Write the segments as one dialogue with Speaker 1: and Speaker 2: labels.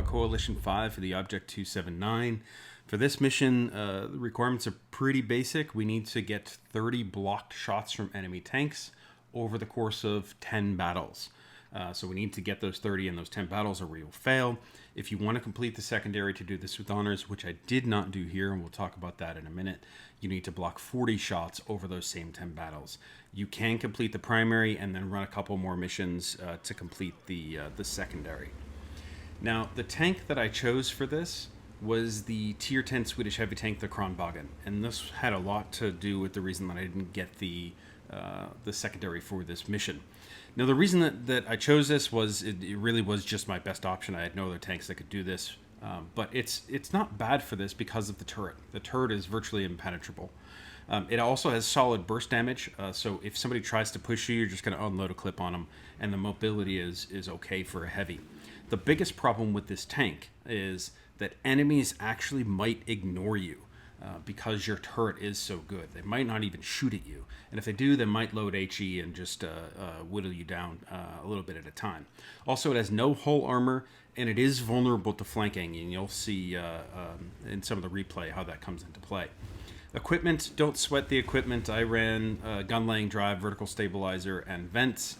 Speaker 1: Coalition-5 for the Object 279. For this mission, the requirements are pretty basic. We need to get 30 blocked shots from enemy tanks over the course of 10 battles. So we need to get those 30 in those 10 battles or we will fail. If you want to complete the secondary to do this with honors, which I did not do here, and we'll talk about that in a minute, you need to block 40 shots over those same 10 battles. You can complete the primary and then run a couple more missions to complete the secondary. Now, the tank that I chose for this was the tier 10 Swedish heavy tank, the Kronvågen, and this had a lot to do with the reason that I didn't get the secondary for this mission. Now, the reason that I chose this was it really was just my best option. I had no other tanks that could do this, but it's not bad for this because of the turret. The turret is virtually impenetrable. It also has solid burst damage, so if somebody tries to push you, you're just going to unload a clip on them, and the mobility is okay for a heavy. The biggest problem with this tank is that enemies actually might ignore you because your turret is so good. They might not even shoot at you. And if they do, they might load HE and just whittle you down a little bit at a time. Also, it has no hull armor, and it is vulnerable to flanking, and you'll see in some of the replay how that comes into play. Equipment, don't sweat the equipment. I ran gun laying drive, vertical stabilizer, and vents.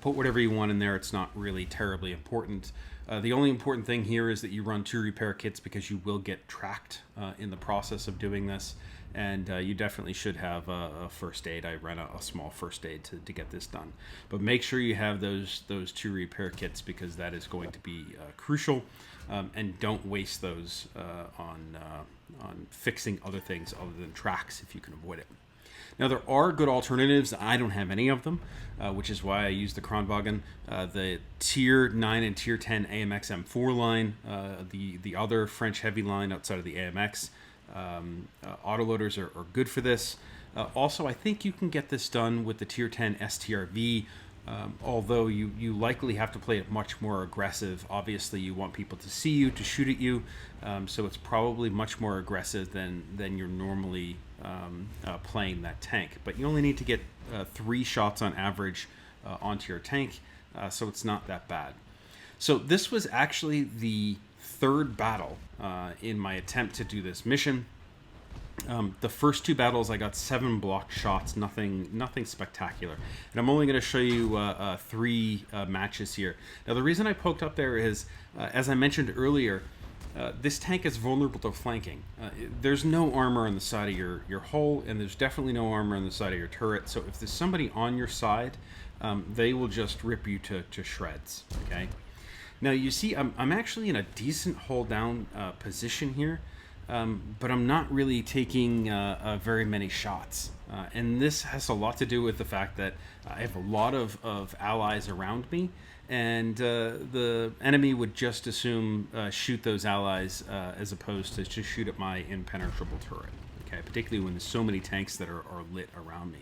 Speaker 1: Put whatever you want in there. It's not really terribly important. The only important thing here is that you run 2 repair kits because you will get tracked in the process of doing this. And you definitely should have a first aid. I ran a small first aid to get this done. But make sure you have those 2 repair kits because that is going to be crucial. And don't waste those on fixing other things other than tracks if you can avoid it. Now, there are good alternatives. I don't have any of them, which is why I use the Kronvågen. The Tier 9 and Tier 10 AMX M4 line, the other French heavy line outside of the AMX, autoloaders are good for this. Also, I think you can get this done with the Tier 10 STRV, although you likely have to play it much more aggressive. Obviously, you want people to see you, to shoot at you, so it's probably much more aggressive than you're normally playing that tank. But you only need to get 3 shots on average onto your tank, so it's not that bad. So this was actually the 3rd battle in my attempt to do this mission. The first 2 battles I got 7 blocked shots, nothing spectacular, and I'm only going to show you 3 matches here. Now, the reason I poked up there is, as I mentioned earlier, this tank is vulnerable to flanking. There's no armor on the side of your hull, and there's definitely no armor on the side of your turret, so if there's somebody on your side, they will just rip you to shreds. Okay. Now, you see, I'm actually in a decent hull down position here, but I'm not really taking very many shots. And this has a lot to do with the fact that I have a lot of allies around me, and the enemy would just assume shoot those allies as opposed to just shoot at my impenetrable turret. Okay, particularly when there's so many tanks that are lit around me.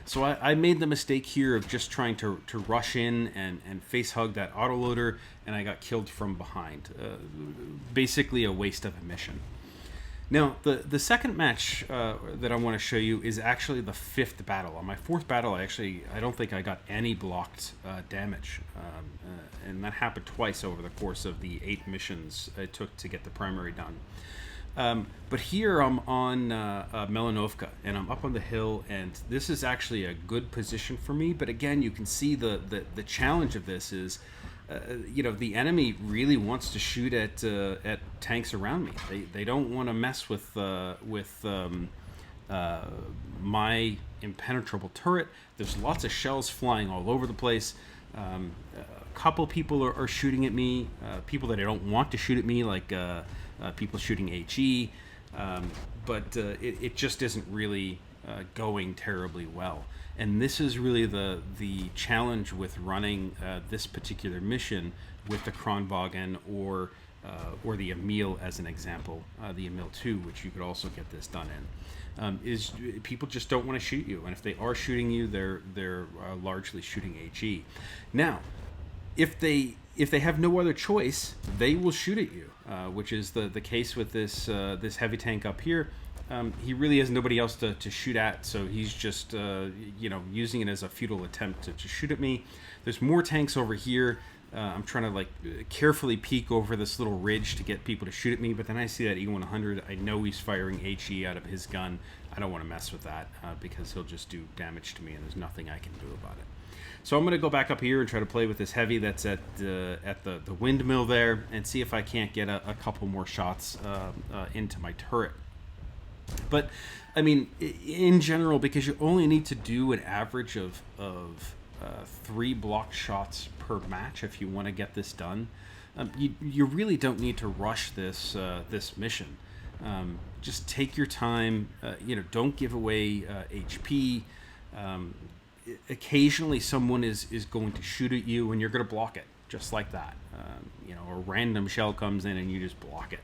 Speaker 1: So I made the mistake here of just trying to rush in and face hug that autoloader, and I got killed from behind. Basically a waste of a mission. Now, the second match that I want to show you is actually the 5th battle. On my 4th battle, I don't think I got any blocked damage. And that happened twice over the course of the 8 missions it took to get the primary done. But here I'm on Melanovka, and I'm up on the hill, and this is actually a good position for me. But again, you can see the challenge of this is, the enemy really wants to shoot at tanks around me. They don't want to mess with my impenetrable turret. There's lots of shells flying all over the place. A couple people are shooting at me. People that I don't want to shoot at me, like people shooting HE. But it just isn't really going terribly well. And this is really the challenge with running this particular mission with the Kronvågen or the Emil as an example, the Emil 2, which you could also get this done in, is people just don't want to shoot you, and if they are shooting you, they're largely shooting HE. Now, if they have no other choice, they will shoot at you, which is the case with this heavy tank up here. He really has nobody else to shoot at, so he's just using it as a futile attempt to shoot at me. There's more tanks over here. I'm trying to like carefully peek over this little ridge to get people to shoot at me, but then I see that E100. I know he's firing HE out of his gun. I don't want to mess with that because he'll just do damage to me, and there's nothing I can do about it. So I'm going to go back up here and try to play with this heavy that's at the windmill there, and see if I can't get a couple more shots into my turret. But I mean, in general, because you only need to do an average of 3 block shots per match if you want to get this done, you really don't need to rush this mission. Just take your time. Don't give away HP. Occasionally, someone is going to shoot at you, and you're going to block it just like that. A random shell comes in, and you just block it.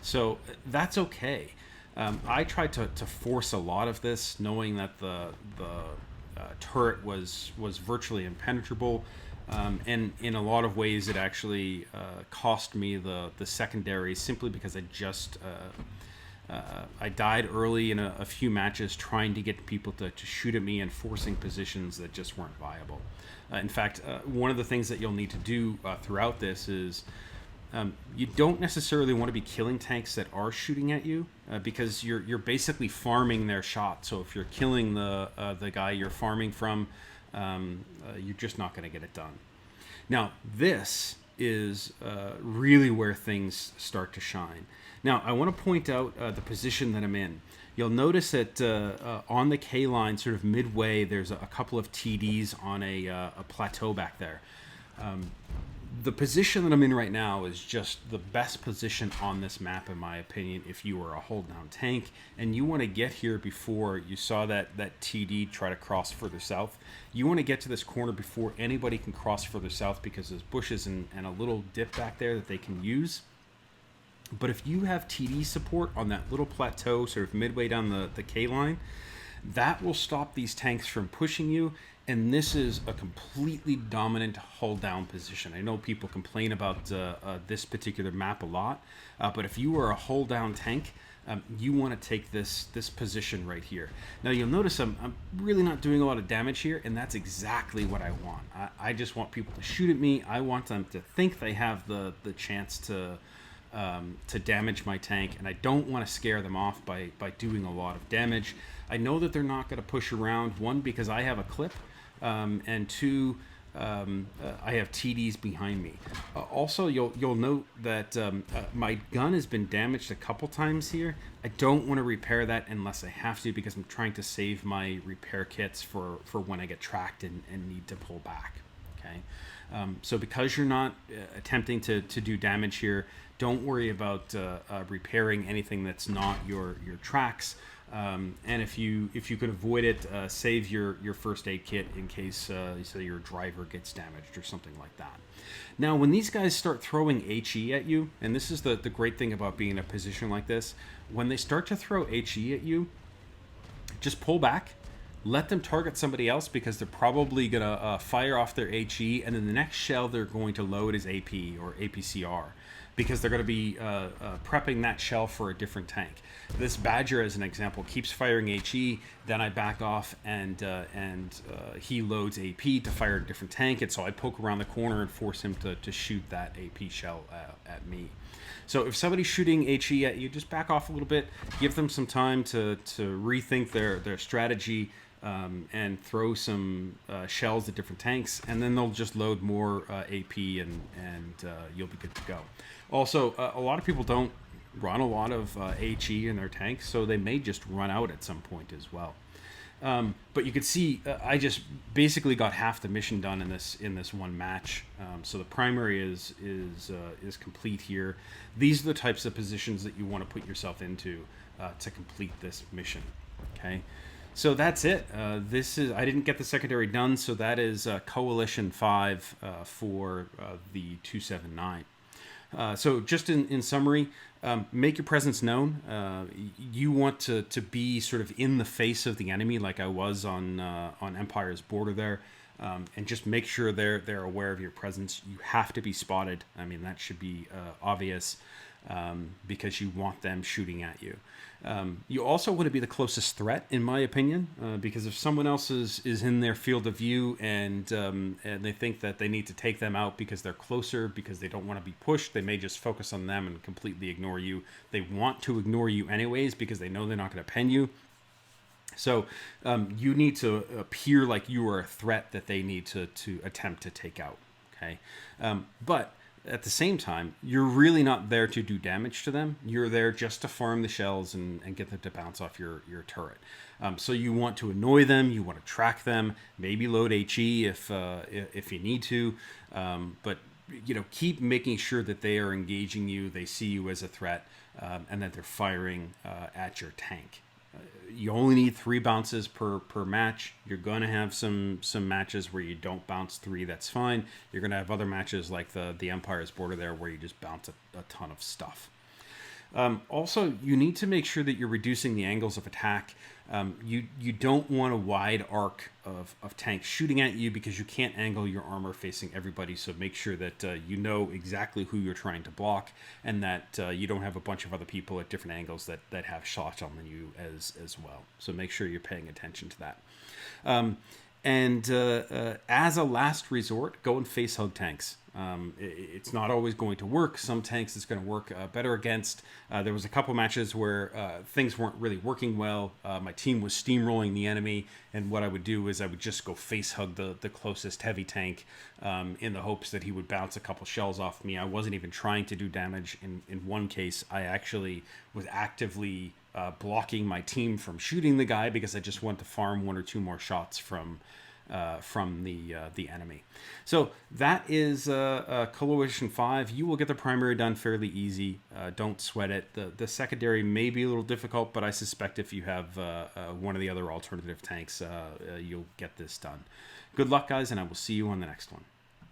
Speaker 1: So that's okay. I tried to force a lot of this, knowing that the turret was virtually impenetrable, and in a lot of ways it actually cost me the secondary, simply because I died early in a few matches trying to get people to shoot at me and forcing positions that just weren't viable. In fact, one of the things that you'll need to do throughout this is you don't necessarily want to be killing tanks that are shooting at you, because you're basically farming their shot. So if you're killing the guy you're farming from, you're just not going to get it done. Now this is really where things start to shine. Now I want to point out the position that I'm in. You'll notice that on the K line, sort of midway, there's a couple of TDs on a plateau back there. The position that I'm in right now is just the best position on this map, in my opinion, if you were a hold-down tank and you want to get here before you saw that TD try to cross further south. You want to get to this corner before anybody can cross further south, because there's bushes and a little dip back there that they can use. But if you have TD support on that little plateau, sort of midway down the K line, that will stop these tanks from pushing you. And this is a completely dominant hold-down position. I know people complain about this particular map a lot, but if you are a hold-down tank, you want to take this position right here. Now you'll notice I'm really not doing a lot of damage here, and that's exactly what I want. I just want people to shoot at me. I want them to think they have the chance to damage my tank, and I don't want to scare them off by doing a lot of damage. I know that they're not going to push around, one, because I have a clip, and two, I have TDs behind me. Also, you'll note that my gun has been damaged a couple times here. I don't want to repair that unless I have to, because I'm trying to save my repair kits for when I get tracked and need to pull back. Okay, so because you're not attempting to do damage here, don't worry about repairing anything that's not your tracks. And if you could avoid it, save your first aid kit in case so your driver gets damaged or something like that. Now, when these guys start throwing HE at you, and this is the great thing about being in a position like this, when they start to throw HE at you, just pull back, let them target somebody else, because they're probably gonna fire off their HE, and then the next shell they're going to load is AP or APCR, because they're going to be prepping that shell for a different tank. This Badger, as an example, keeps firing HE, then I back off and he loads AP to fire a different tank, and so I poke around the corner and force him to shoot that AP shell at me. So if somebody's shooting HE at you, just back off a little bit, give them some time to rethink their strategy, and throw some shells at different tanks, and then they'll just load more AP, and you'll be good to go. Also, a lot of people don't run a lot of HE in their tanks, so they may just run out at some point as well. But you can see I just basically got half the mission done in this one match. So the primary is complete here. These are the types of positions that you want to put yourself into to complete this mission. Okay. So that's it. I didn't get the secondary done, so that is Coalition-5 for the 279. So just in summary, make your presence known. You want to be sort of in the face of the enemy, like I was on Empire's border there, and just make sure they're aware of your presence. You have to be spotted. I mean, that should be obvious. because you want them shooting at you. You also want to be the closest threat, in my opinion, because if someone else is in their field of view and they think that they need to take them out because they're closer, because they don't want to be pushed, they may just focus on them and completely ignore you. They want to ignore you anyways because they know they're not going to pen you. So you need to appear like you are a threat that they need to attempt to take out. Okay, but at the same time, you're really not there to do damage to them. You're there just to farm the shells and get them to bounce off your turret. So you want to annoy them. You want to track them. Maybe load HE if you need to. But keep making sure that they are engaging you. They see you as a threat, and that they're firing at your tank. You only need 3 bounces per match. You're going to have some matches where you don't bounce 3. That's fine. You're going to have other matches like the Empire's Border there where you just bounce a ton of stuff. Also, you need to make sure that you're reducing the angles of attack. You don't want a wide arc of tanks shooting at you because you can't angle your armor facing everybody. So make sure that you know exactly who you're trying to block, and that you don't have a bunch of other people at different angles that have shots on you as well. So make sure you're paying attention to that. And as a last resort, go and face hug tanks. It's not always going to work. Some tanks it's going to work better against. There was a couple matches where things weren't really working well. My team was steamrolling the enemy, and what I would do is I would just go face hug the closest heavy tank in the hopes that he would bounce a couple shells off me. I wasn't even trying to do damage. In one case, I actually was actively blocking my team from shooting the guy because I just wanted to farm 1 or 2 more shots from the enemy. So that is Coalition-5. You will get the primary done fairly easy. Don't sweat it. The secondary may be a little difficult, but I suspect if you have one of the other alternative tanks, you'll get this done. Good luck, guys, and I will see you on the next one.